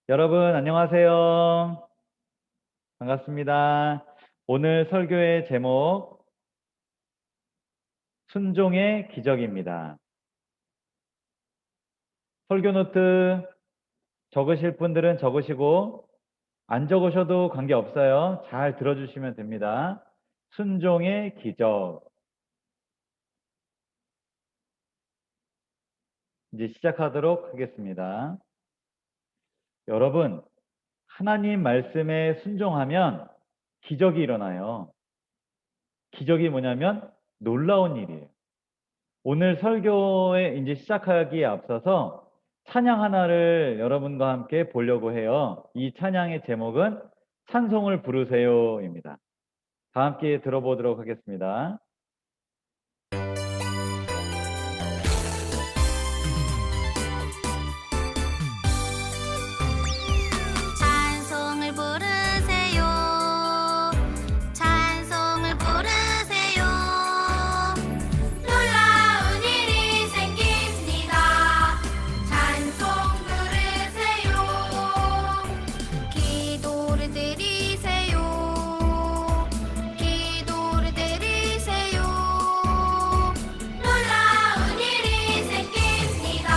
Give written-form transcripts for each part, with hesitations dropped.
여러분, 안녕하세요. 반갑습니다. 오늘 설교의 제목, 순종의 기적입니다. 설교 노트 적으실 분들은 적으시고, 안 적으셔도 관계없어요. 잘 들어주시면 됩니다. 순종의 기적. 이제 시작하도록 하겠습니다. 여러분, 하나님 말씀에 순종하면 기적이 일어나요. 기적이 뭐냐면 놀라운 일이에요. 오늘 설교에 이제 시작하기에 앞서서 찬양 하나를 여러분과 함께 보려고 해요. 이 찬양의 제목은 찬송을 부르세요입니다. 다 함께 들어보도록 하겠습니다. 찬송을 부르세요. 찬송을 부르세요. 놀라운 일이 생깁니다. 찬송 부르세요. 기도를 드리세요. 기도를 드리세요. 놀라운 일이 생깁니다.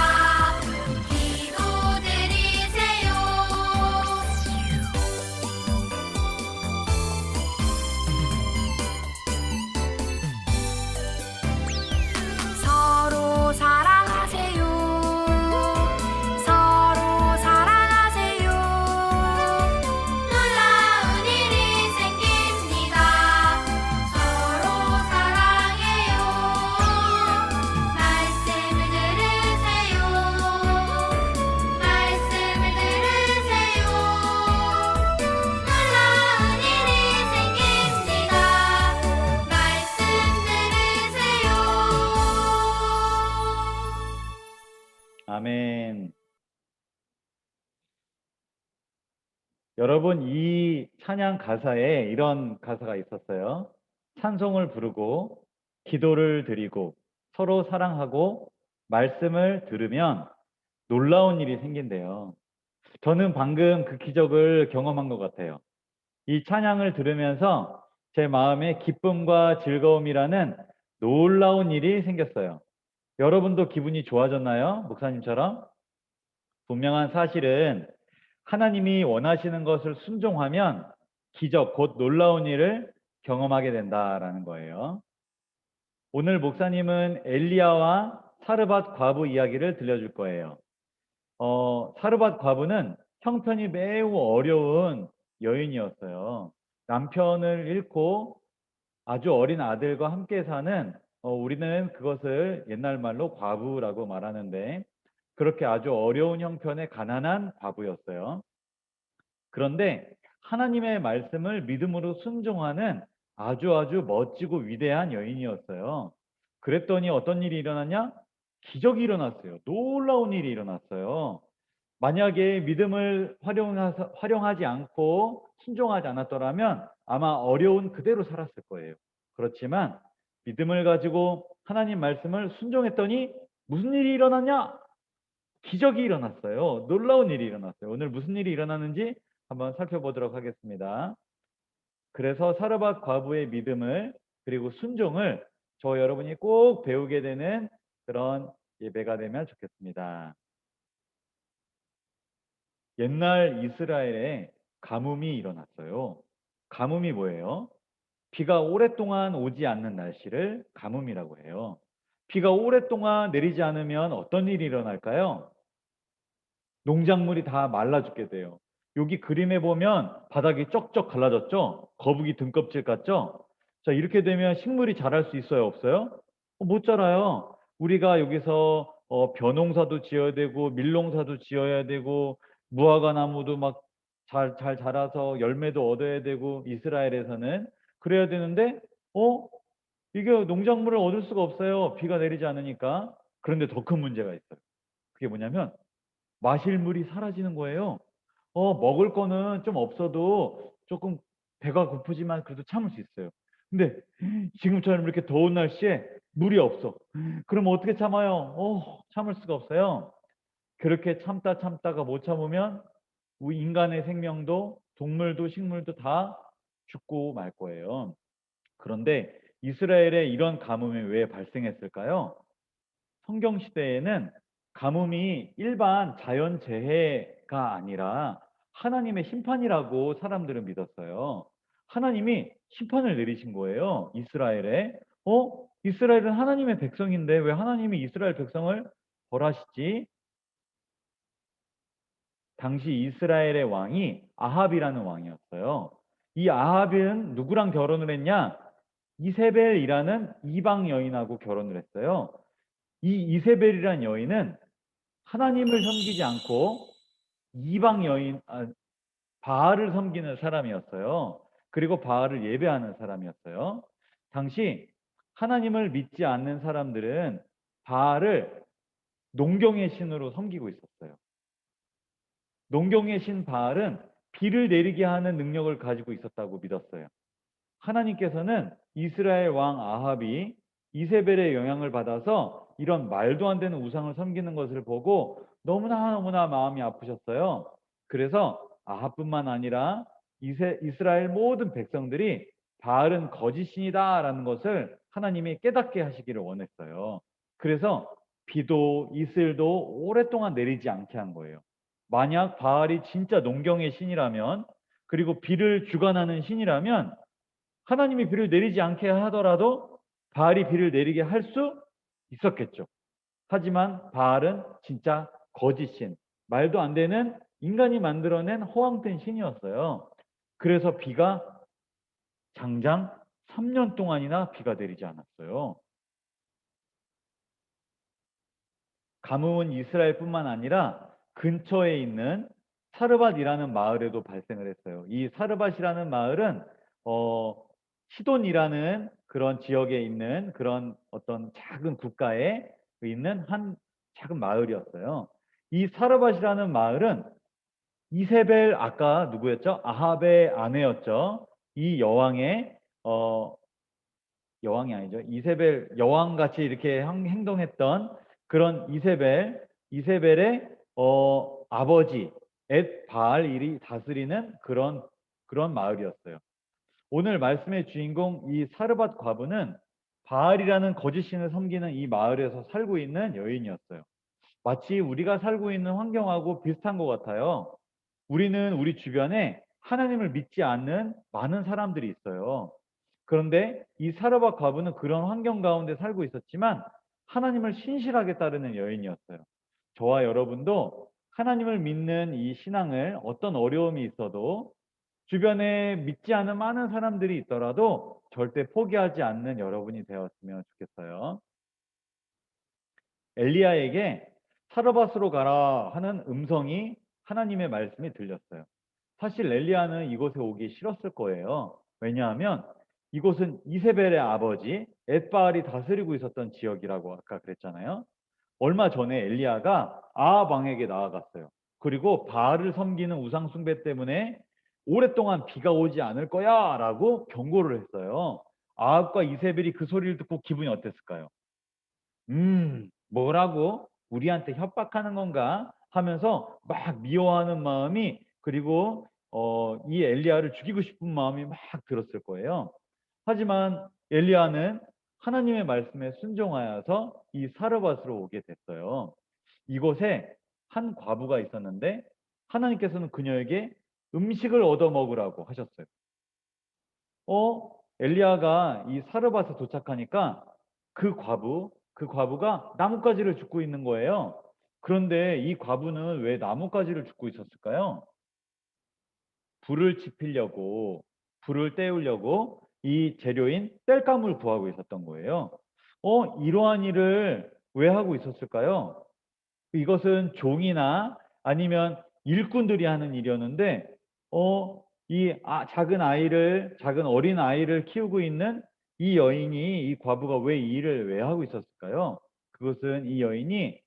기도 드리세요. 서로 사랑하세요. 서로 사랑하세요. 놀라운 일이 생깁니다. 서로 사랑해요. 말씀을 들으세요. 말씀을 들으세요. 놀라운 일이 생깁니다. 말씀 들으세요. 아멘. 여러분, 이 찬양 가사에 이런 가사가 있었어요. 찬송을 부르고, 기도를 드리고, 서로 사랑하고, 말씀을 들으면 놀라운 일이 생긴대요. 저는 방금 그 기적을 경험한 것 같아요. 이 찬양을 들으면서 제 마음에 기쁨과 즐거움이라는 놀라운 일이 생겼어요. 여러분도 기분이 좋아졌나요? 목사님처럼? 분명한 사실은 하나님이 원하시는 것을 순종하면 기적, 곧 놀라운 일을 경험하게 된다라는 거예요. 오늘 목사님은 엘리야와 사르밧 과부 이야기를 들려줄 거예요. 사르밧 과부는 형편이 매우 어려운 여인이었어요. 남편을 잃고 아주 어린 아들과 함께 사는, 우리는 그것을 옛날 말로 과부라고 말하는데, 그렇게 아주 어려운 형편의 가난한 과부였어요. 그런데 하나님의 말씀을 믿음으로 순종하는 아주 멋지고 위대한 여인이었어요. 그랬더니 어떤 일이 일어났냐? 기적이 일어났어요. 놀라운 일이 일어났어요. 만약에 믿음을 활용하지 않고 순종하지 않았더라면 아마 어려운 그대로 살았을 거예요. 그렇지만 믿음을 가지고 하나님 말씀을 순종했더니 무슨 일이 일어났냐? 기적이 일어났어요. 놀라운 일이 일어났어요. 오늘 무슨 일이 일어나는지 한번 살펴보도록 하겠습니다. 그래서 사르밧 과부의 믿음을 그리고 순종을 저 여러분이 꼭 배우게 되는 그런 예배가 되면 좋겠습니다. 옛날 이스라엘에 가뭄이 일어났어요. 가뭄이 뭐예요? 비가 오랫동안 오지 않는 날씨를 가뭄이라고 해요. 비가 오랫동안 내리지 않으면 어떤 일이 일어날까요? 농작물이 다 말라 죽게 돼요. 여기 그림에 보면 바닥이 쩍쩍 갈라졌죠? 거북이 등껍질 같죠? 자, 이렇게 되면 식물이 자랄 수 있어요, 없어요? 못 자라요. 우리가 여기서 벼농사도 지어야 되고 밀농사도 지어야 되고 무화과 나무도 막 잘 자라서 열매도 얻어야 되고 이스라엘에서는 그래야 되는데 이게 농작물을 얻을 수가 없어요. 비가 내리지 않으니까. 그런데 더 큰 문제가 있어요. 그게 뭐냐면 마실 물이 사라지는 거예요. 먹을 거는 좀 없어도 조금 배가 고프지만 그래도 참을 수 있어요. 근데 지금처럼 이렇게 더운 날씨에 물이 없어. 그럼 어떻게 참아요? 참을 수가 없어요. 그렇게 참다가 못 참으면 인간의 생명도 동물도 식물도 다 죽고 말 거예요. 그런데 이스라엘에 이런 가뭄이 왜 발생했을까요? 성경 시대에는 가뭄이 일반 자연재해가 아니라 하나님의 심판이라고 사람들은 믿었어요. 하나님이 심판을 내리신 거예요, 이스라엘에. 이스라엘은 하나님의 백성인데 왜 하나님이 이스라엘 백성을 벌하시지? 당시 이스라엘의 왕이 아합이라는 왕이었어요. 이 아합은 누구랑 결혼을 했냐? 이세벨이라는 이방 여인하고 결혼을 했어요. 이 이세벨이라는 여인은 하나님을 섬기지 않고 이방 여인, 바알을 섬기는 사람이었어요. 그리고 바알을 예배하는 사람이었어요. 당시 하나님을 믿지 않는 사람들은 바알을 농경의 신으로 섬기고 있었어요. 농경의 신 바알은 비를 내리게 하는 능력을 가지고 있었다고 믿었어요. 하나님께서는 이스라엘 왕 아합이 이세벨의 영향을 받아서 이런 말도 안 되는 우상을 섬기는 것을 보고 너무나 마음이 아프셨어요. 그래서 아합뿐만 아니라 이스라엘 모든 백성들이 바알은 거짓신이다라는 것을 하나님이 깨닫게 하시기를 원했어요. 그래서 비도 이슬도 오랫동안 내리지 않게 한 거예요. 만약 바알이 진짜 농경의 신이라면, 그리고 비를 주관하는 신이라면 하나님이 비를 내리지 않게 하더라도 바알이 비를 내리게 할 수 있었겠죠. 하지만 바알은 진짜 거짓신, 말도 안 되는 인간이 만들어낸 허황된 신이었어요. 그래서 비가 장장 3년 동안이나 비가 내리지 않았어요. 가뭄은 이스라엘뿐만 아니라 근처에 있는 사르밧이라는 마을에도 발생을 했어요. 이 사르밧이라는 마을은 시돈이라는 그런 지역에 있는 그런 어떤 작은 국가에 있는 한 작은 마을이었어요. 이 사르밧이라는 마을은 이세벨, 아까 누구였죠? 아합의 아내였죠. 이 여왕의 여왕이 아니죠. 이세벨 여왕 같이 이렇게 행동했던 그런 이세벨의 아버지 엣 바알이 다스리는 그런 마을이었어요. 오늘 말씀의 주인공 이 사르밧 과부는 바알이라는 거짓신을 섬기는 이 마을에서 살고 있는 여인이었어요. 마치 우리가 살고 있는 환경하고 비슷한 것 같아요. 우리는 우리 주변에 하나님을 믿지 않는 많은 사람들이 있어요. 그런데 이 사르밧 과부는 그런 환경 가운데 살고 있었지만 하나님을 신실하게 따르는 여인이었어요. 저와 여러분도 하나님을 믿는 이 신앙을 어떤 어려움이 있어도 주변에 믿지 않은 많은 사람들이 있더라도 절대 포기하지 않는 여러분이 되었으면 좋겠어요. 엘리야에게 사르밧으로 가라 하는 음성이 하나님의 말씀이 들렸어요. 사실 엘리야는 이곳에 오기 싫었을 거예요. 왜냐하면 이곳은 이세벨의 아버지 엣바알이 다스리고 있었던 지역이라고 아까 그랬잖아요. 얼마 전에 엘리야가 아합 왕에게 나아갔어요. 그리고 바알을 섬기는 우상 숭배 때문에 오랫동안 비가 오지 않을 거야라고 경고를 했어요. 아합과 이세벨이 그 소리를 듣고 기분이 어땠을까요? 뭐라고? 우리한테 협박하는 건가? 하면서 막 미워하는 마음이, 그리고 이 엘리야를 죽이고 싶은 마음이 막 들었을 거예요. 하지만 엘리야는 하나님의 말씀에 순종하여서 이 사르밧으로 오게 됐어요. 이곳에 한 과부가 있었는데 하나님께서는 그녀에게 음식을 얻어 먹으라고 하셨어요. 엘리야가 이 사르밧에 도착하니까 그 과부가 나뭇가지를 줍고 있는 거예요. 그런데 이 과부는 왜 나뭇가지를 줍고 있었을까요? 불을 지피려고, 불을 때우려고 이 재료인 땔감을 구하고 있었던 거예요. 이러한 일을 왜 하고 있었을까요? 이것은 종이나 아니면 일꾼들이 하는 일이었는데, 작은 어린 아이를 키우고 있는 이 여인이, 이 과부가 왜 이 일을 왜 하고 있었을까요? 그것은 이 여인이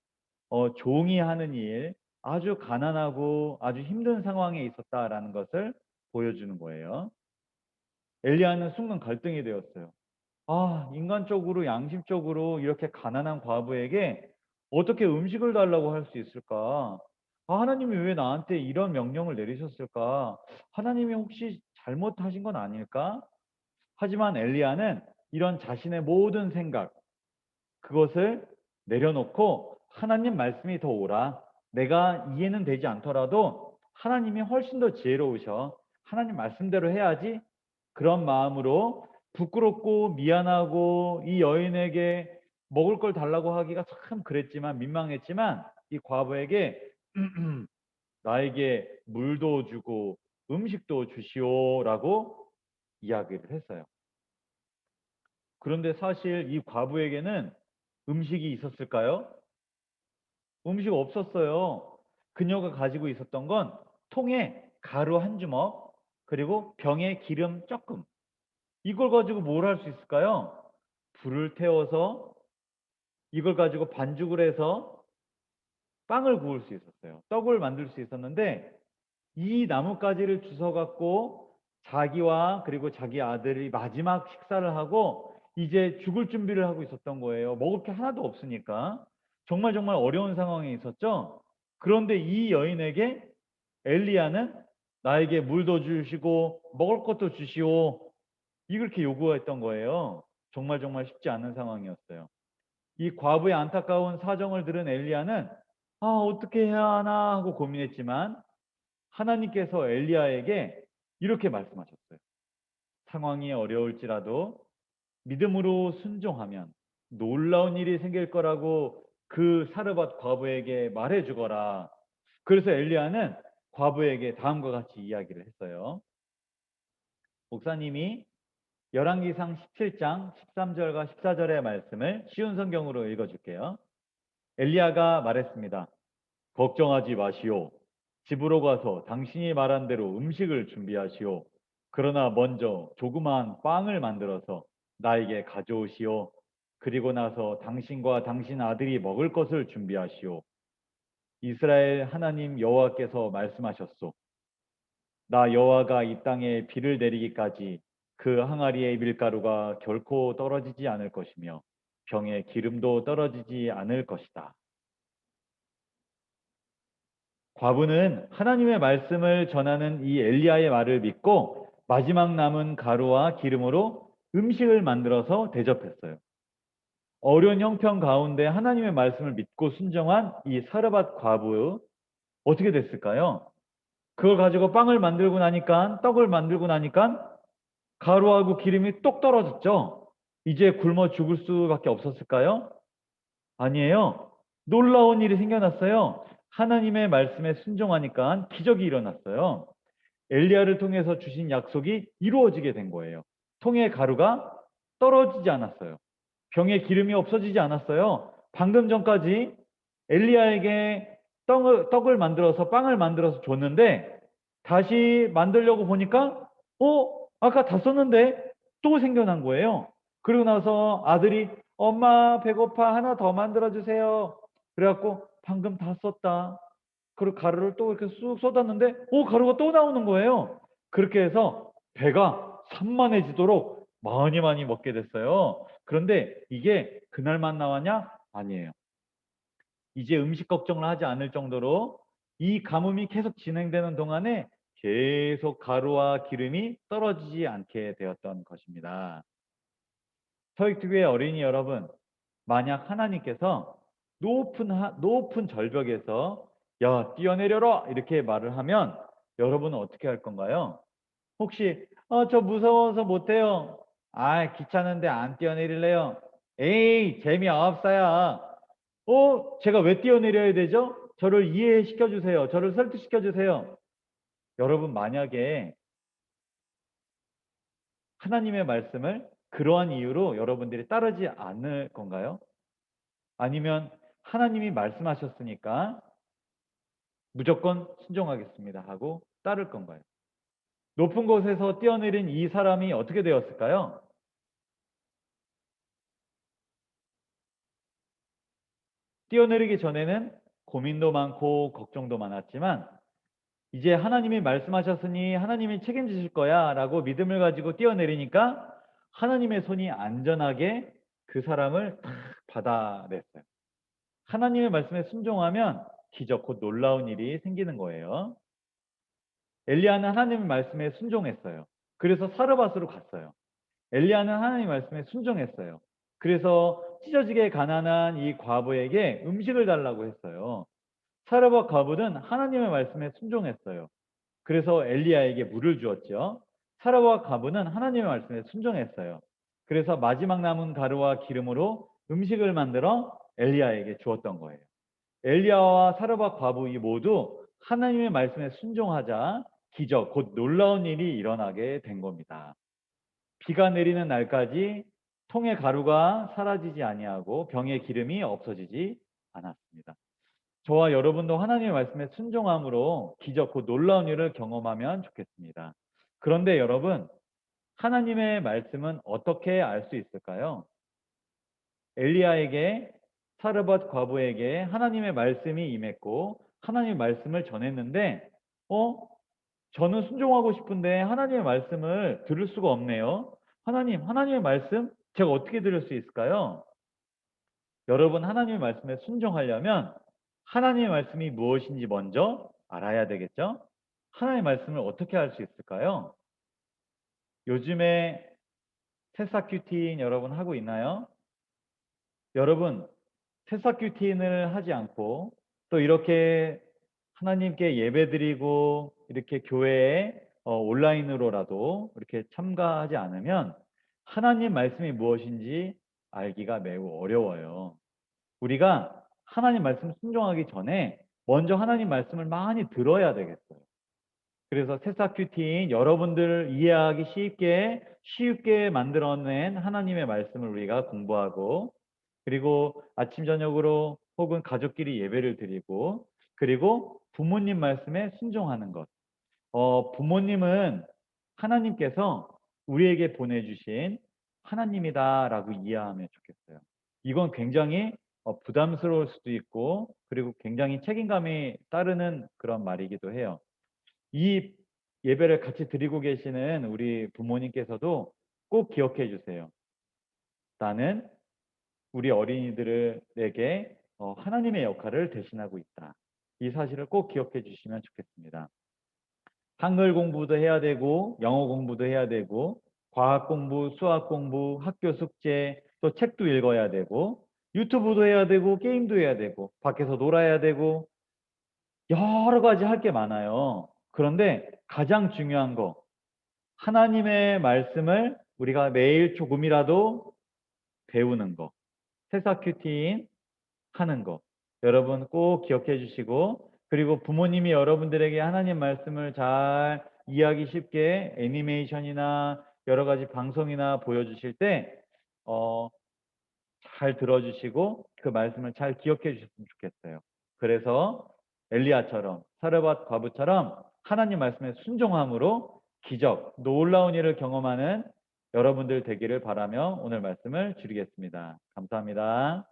종이 하는 일, 아주 가난하고 아주 힘든 상황에 있었다라는 것을 보여주는 거예요. 엘리야는 순간 갈등이 되었어요. 인간적으로, 양심적으로 이렇게 가난한 과부에게 어떻게 음식을 달라고 할 수 있을까? 아, 하나님이 왜 나한테 이런 명령을 내리셨을까? 하나님이 혹시 잘못하신 건 아닐까? 하지만 엘리야는 이런 자신의 모든 생각, 그것을 내려놓고 하나님 말씀이 더 옳아. 내가 이해는 되지 않더라도 하나님이 훨씬 더 지혜로우셔. 하나님 말씀대로 해야지. 그런 마음으로 부끄럽고 미안하고 이 여인에게 먹을 걸 달라고 하기가 참 그랬지만 민망했지만 이 과부에게 나에게 물도 주고 음식도 주시오라고 이야기를 했어요. 그런데 사실 이 과부에게는 음식이 있었을까요? 음식 없었어요. 그녀가 가지고 있었던 건 통에 가루 한 주먹, 그리고 병에 기름 조금. 이걸 가지고 뭘 할 수 있을까요? 불을 태워서 이걸 가지고 반죽을 해서 빵을 구울 수 있었어요. 떡을 만들 수 있었는데 이 나뭇가지를 주워 갖고 자기와 그리고 자기 아들이 마지막 식사를 하고 이제 죽을 준비를 하고 있었던 거예요. 먹을 게 하나도 없으니까. 정말 정말 어려운 상황에 있었죠. 그런데 이 여인에게 엘리야는 나에게 물도 주시고 먹을 것도 주시오. 이렇게 요구했던 거예요. 정말 정말 쉽지 않은 상황이었어요. 이 과부의 안타까운 사정을 들은 엘리야는 아, 어떻게 해야 하나 하고 고민했지만 하나님께서 엘리야에게 이렇게 말씀하셨어요. 상황이 어려울지라도 믿음으로 순종하면 놀라운 일이 생길 거라고 그 사르밧 과부에게 말해 주거라. 그래서 엘리야는 과부에게 다음과 같이 이야기를 했어요. 목사님이 열왕기상 17장 13절과 14절의 말씀을 쉬운 성경으로 읽어 줄게요. 엘리야가 말했습니다. 걱정하지 마시오. 집으로 가서 당신이 말한 대로 음식을 준비하시오. 그러나 먼저 조그마한 빵을 만들어서 나에게 가져오시오. 그리고 나서 당신과 당신 아들이 먹을 것을 준비하시오. 이스라엘 하나님 여호와께서 말씀하셨소. 나 여호와가 이 땅에 비를 내리기까지 그 항아리의 밀가루가 결코 떨어지지 않을 것이며 병에 기름도 떨어지지 않을 것이다. 과부는 하나님의 말씀을 전하는 이 엘리야의 말을 믿고 마지막 남은 가루와 기름으로 음식을 만들어서 대접했어요. 어려운 형편 가운데 하나님의 말씀을 믿고 순종한 이 사르밧 과부 어떻게 됐을까요? 그걸 가지고 빵을 만들고 나니까 떡을 만들고 나니까 가루하고 기름이 똑 떨어졌죠. 이제 굶어 죽을 수밖에 없었을까요? 아니에요. 놀라운 일이 생겨났어요. 하나님의 말씀에 순종하니까 기적이 일어났어요. 엘리야를 통해서 주신 약속이 이루어지게 된 거예요. 통에 가루가 떨어지지 않았어요. 병에 기름이 없어지지 않았어요. 방금 전까지 엘리야에게 떡을 만들어서 빵을 만들어서 줬는데 다시 만들려고 보니까 아까 다 썼는데 또 생겨난 거예요. 그리고 나서 아들이 엄마 배고파 하나 더 만들어 주세요. 그래갖고 방금 다 썼다. 그리고 가루를 또 이렇게 쑥 쏟았는데 가루가 또 나오는 거예요. 그렇게 해서 배가 산만해지도록 많이 많이 먹게 됐어요. 그런데 이게 그날만 나왔냐? 아니에요. 이제 음식 걱정을 하지 않을 정도로 이 가뭄이 계속 진행되는 동안에 계속 가루와 기름이 떨어지지 않게 되었던 것입니다. 서익특위의 어린이 여러분, 만약 하나님께서 높은 절벽에서 야, 뛰어내려라 이렇게 말을 하면 여러분은 어떻게 할 건가요? 혹시 저 무서워서 못해요. 아, 귀찮은데 안 뛰어내릴래요. 에이, 재미없어요. 제가 왜 뛰어내려야 되죠? 저를 이해시켜 주세요. 저를 설득시켜 주세요. 여러분, 만약에 하나님의 말씀을 그러한 이유로 여러분들이 따르지 않을 건가요? 아니면 하나님이 말씀하셨으니까 무조건 순종하겠습니다 하고 따를 건가요? 높은 곳에서 뛰어내린 이 사람이 어떻게 되었을까요? 뛰어내리기 전에는 고민도 많고 걱정도 많았지만 이제 하나님이 말씀하셨으니 하나님이 책임지실 거야 라고 믿음을 가지고 뛰어내리니까 하나님의 손이 안전하게 그 사람을 탁 받아냈어요. 하나님의 말씀에 순종하면 기적 곧 놀라운 일이 생기는 거예요. 엘리야는 하나님의 말씀에 순종했어요. 그래서 사르밧으로 갔어요. 엘리야는 하나님의 말씀에 순종했어요. 그래서 찢어지게 가난한 이 과부에게 음식을 달라고 했어요. 사르밧 과부는 하나님의 말씀에 순종했어요. 그래서 엘리야에게 물을 주었죠. 사르밧 과부는 하나님의 말씀에 순종했어요. 그래서 마지막 남은 가루와 기름으로 음식을 만들어 엘리야에게 주었던 거예요. 엘리야와 사르밧 과부 이 모두 하나님의 말씀에 순종하자 기적, 곧 놀라운 일이 일어나게 된 겁니다. 비가 내리는 날까지 통의 가루가 사라지지 아니하고 병의 기름이 없어지지 않았습니다. 저와 여러분도 하나님의 말씀에 순종함으로 기적, 곧 놀라운 일을 경험하면 좋겠습니다. 그런데 여러분, 하나님의 말씀은 어떻게 알 수 있을까요? 엘리야에게 사르밧 과부에게 하나님의 말씀이 임했고 하나님의 말씀을 전했는데 저는 순종하고 싶은데 하나님의 말씀을 들을 수가 없네요. 하나님의 말씀 제가 어떻게 들을 수 있을까요? 여러분 하나님의 말씀에 순종하려면 하나님의 말씀이 무엇인지 먼저 알아야 되겠죠? 하나님의 말씀을 어떻게 알 수 있을까요? 요즘에 새싹 큐티인 여러분 하고 있나요? 여러분 새싹 큐티인을 하지 않고 또 이렇게 하나님께 예배드리고 이렇게 교회에 온라인으로라도 이렇게 참가하지 않으면 하나님 말씀이 무엇인지 알기가 매우 어려워요. 우리가 하나님 말씀 순종하기 전에 먼저 하나님 말씀을 많이 들어야 되겠어요. 그래서 새싹 큐티인 여러분들을 이해하기 쉽게 만들어낸 하나님의 말씀을 우리가 공부하고 그리고 아침 저녁으로 혹은 가족끼리 예배를 드리고 그리고 부모님 말씀에 순종하는 것. 부모님은 하나님께서 우리에게 보내주신 하나님이다라고 이해하면 좋겠어요. 이건 굉장히 부담스러울 수도 있고 그리고 굉장히 책임감이 따르는 그런 말이기도 해요. 이 예배를 같이 드리고 계시는 우리 부모님께서도 꼭 기억해 주세요. 나는 우리 어린이들에게 하나님의 역할을 대신하고 있다. 이 사실을 꼭 기억해 주시면 좋겠습니다. 한글 공부도 해야 되고 영어 공부도 해야 되고 과학 공부, 수학 공부, 학교 숙제, 또 책도 읽어야 되고 유튜브도 해야 되고 게임도 해야 되고 밖에서 놀아야 되고 여러 가지 할 게 많아요. 그런데 가장 중요한 거 하나님의 말씀을 우리가 매일 조금이라도 배우는 거. 새싹 큐티인 하는 거. 여러분 꼭 기억해 주시고 그리고 부모님이 여러분들에게 하나님 말씀을 잘 이해하기 쉽게 애니메이션이나 여러 가지 방송이나 보여주실 때 잘 들어주시고 그 말씀을 잘 기억해 주셨으면 좋겠어요. 그래서 엘리야처럼 사르밧 과부처럼 하나님 말씀에 순종함으로 기적, 놀라운 일을 경험하는 여러분들 되기를 바라며 오늘 말씀을 줄이겠습니다. 감사합니다.